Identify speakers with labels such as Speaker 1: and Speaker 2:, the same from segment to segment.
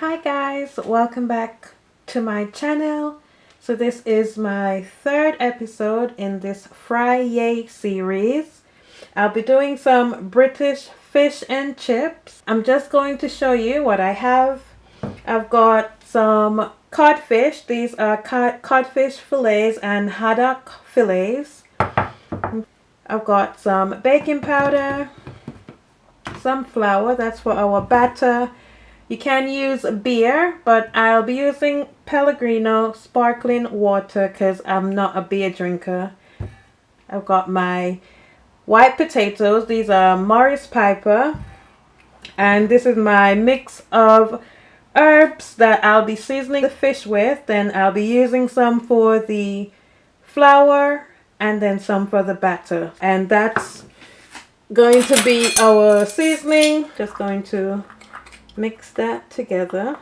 Speaker 1: Hi guys, welcome back to my channel. So this is my third episode in this Fry Yay series. I'll be doing some British fish and chips. I'm just going to show you what I have. I've got some codfish. These are codfish fillets and haddock fillets. I've got some baking powder, some flour, that's for our batter. You can use beer, but I'll be using Pellegrino sparkling water because I'm not a beer drinker. I've got my white potatoes. These are Morris Piper. And this is my mix of herbs that I'll be seasoning the fish with. Then I'll be using some for the flour and then some for the batter. And that's going to be our seasoning. Just going to mix that together.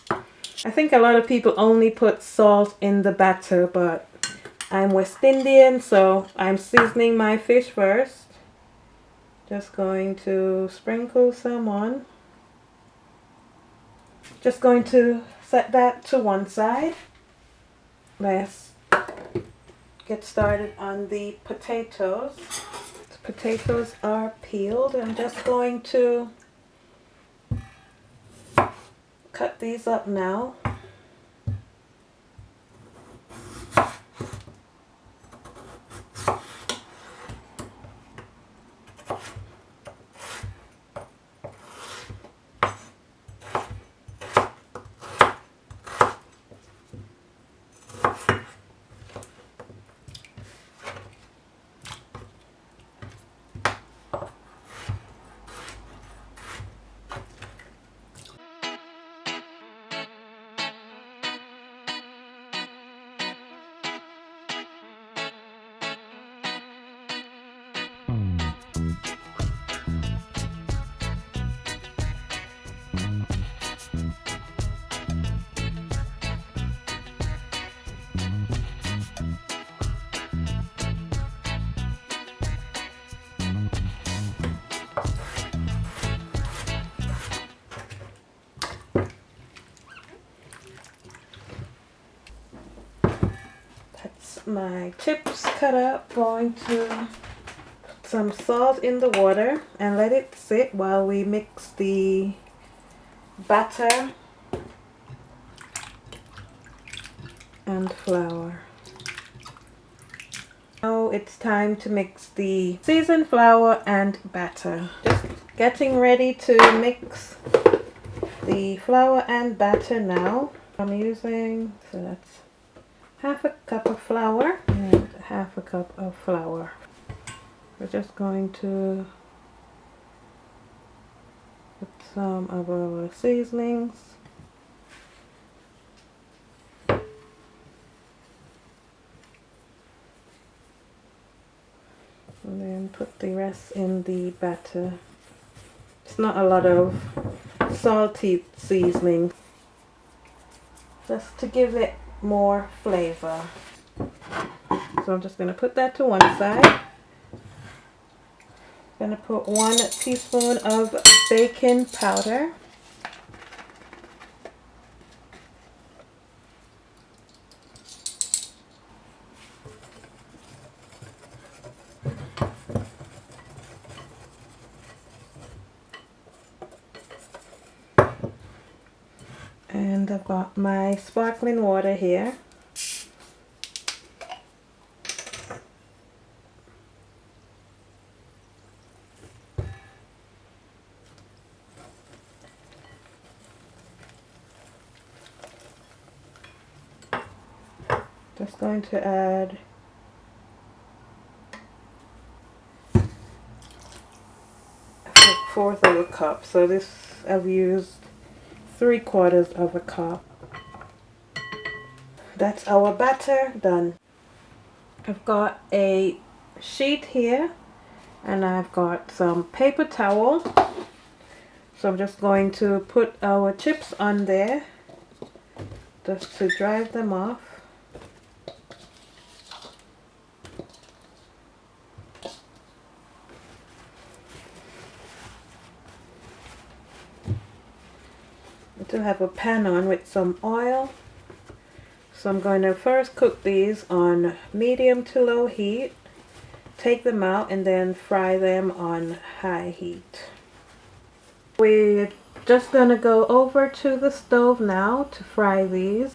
Speaker 1: I think a lot of people only put salt in the batter, but I'm West Indian, so I'm seasoning my fish first. Just going to sprinkle some on. Just going to set that to one side. Let's get started on the potatoes. The potatoes are peeled. I'm just going to cut these up now. My chips cut up. Going to put some salt in the water and let it sit while we mix the batter and flour. Now it's time to mix the seasoned flour and batter. Just getting ready to mix the flour and batter now. I'm using, so that's half a cup of flour and half a cup of flour. We're just going to put some of our seasonings. And then put the rest in the batter. It's not a lot of salty seasoning, just to give it more flavor. So I'm just going to put that to one side. I'm going to put 1 teaspoon of baking powder. And I've got my sparkling water here. Just going to add a 1/4 of a cup. So this, I've used 3/4 of a cup. That's our batter done. I've got a sheet here and I've got some paper towel. So I'm just going to put our chips on there just to dry them off. to have a pan on with some oil. So I'm going to first cook these on medium to low heat, take them out, and then fry them on high heat. We're just going to go over to the stove now to fry these.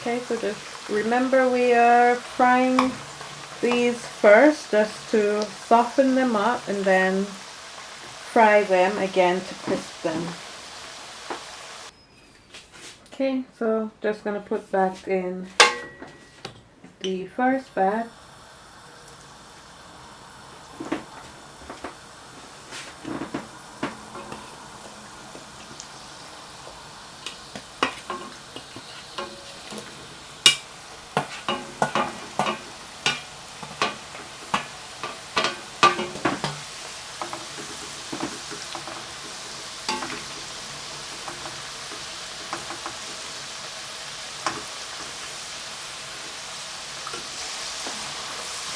Speaker 1: Okay, so just remember we are frying these first just to soften them up and then fry them again to crisp them. Okay, so just gonna put back in the first batch.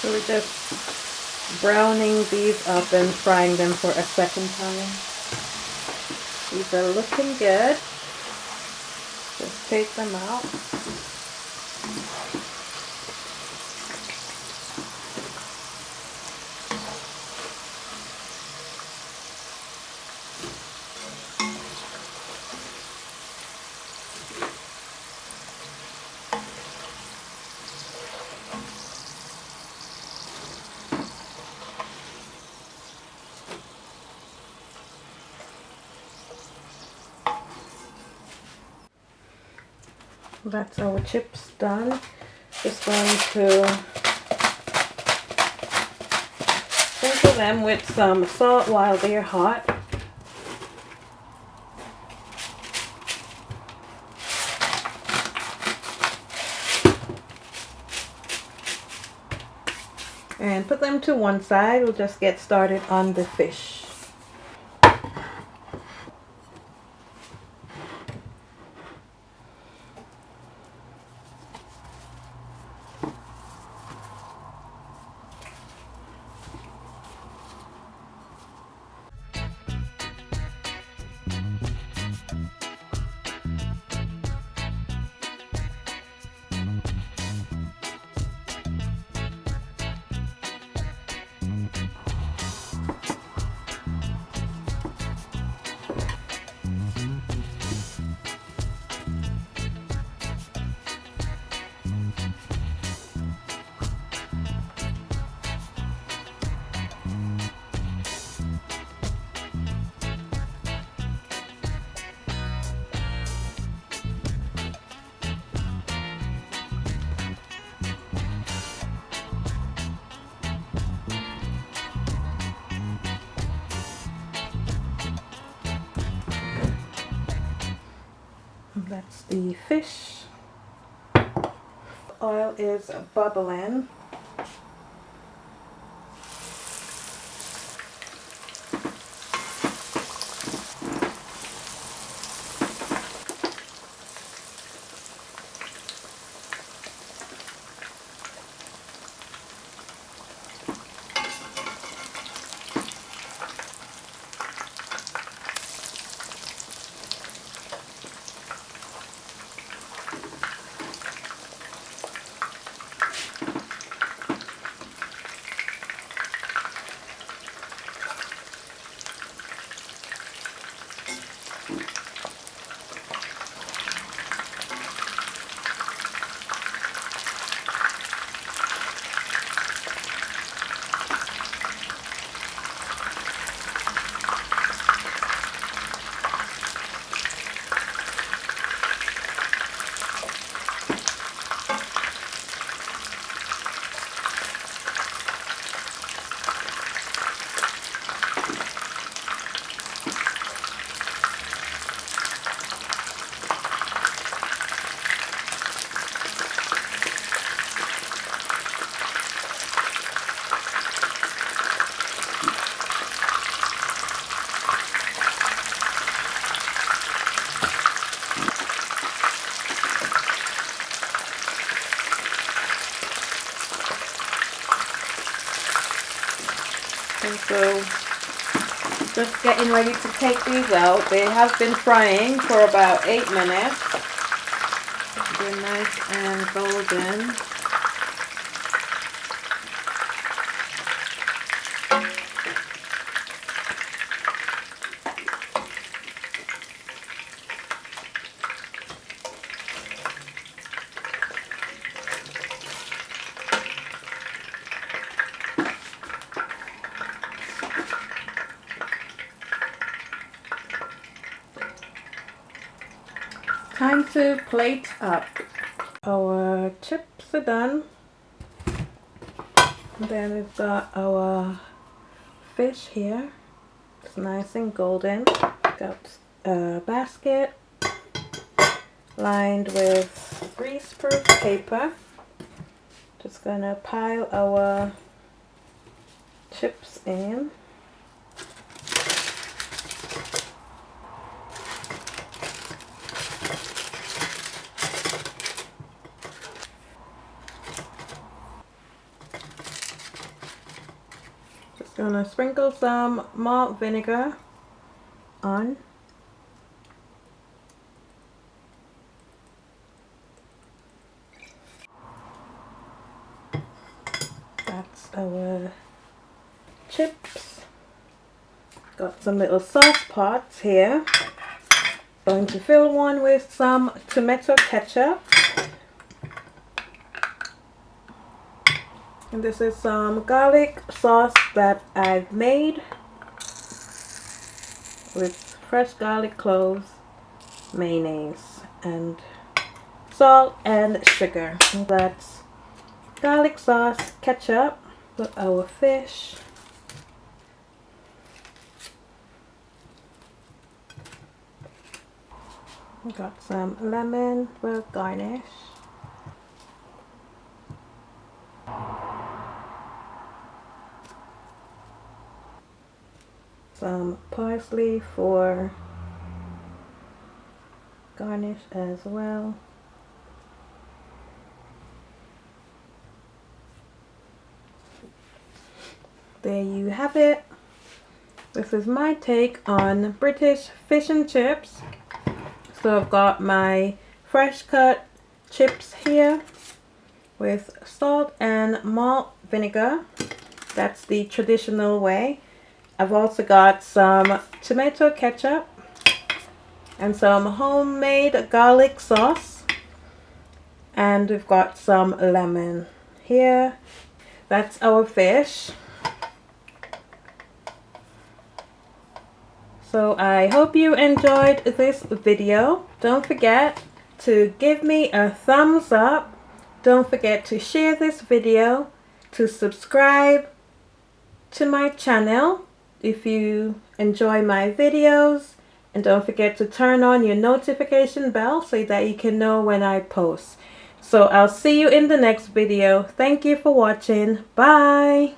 Speaker 1: So we're just browning these up and frying them for a second time. These are looking good. Just take them out. That's our chips done. Just going to sprinkle them with some salt while they're hot. And put them to one side. We'll just get started on the fish. That's the fish. Oil is bubbling. So just getting ready to take these out. They have been frying for about 8 minutes. They're nice and golden. Time to plate up. Our chips are done. And then we've got our fish here. It's nice and golden. Got a basket lined with greaseproof paper. Just gonna pile our chips in. Gonna sprinkle some malt vinegar on. That's our chips. Got some little sauce pots here. Going to fill one with some tomato ketchup. And this is some garlic sauce that I've made with fresh garlic cloves, mayonnaise, and salt and sugar. And that's garlic sauce, ketchup, with our fish. We got some lemon for garnish. Some parsley for garnish as well. There you have it. This is my take on British fish and chips. So I've got my fresh cut chips here with salt and malt vinegar. That's the traditional way. I've also got some tomato ketchup and some homemade garlic sauce, and we've got some lemon here. That's our fish. So I hope you enjoyed this video. Don't forget to give me a thumbs up. Don't forget to share this video, to subscribe to my channel if you enjoy my videos, and don't forget to turn on your notification bell so that you can know when I post. So I'll see you in the next video. Thank you for watching. Bye.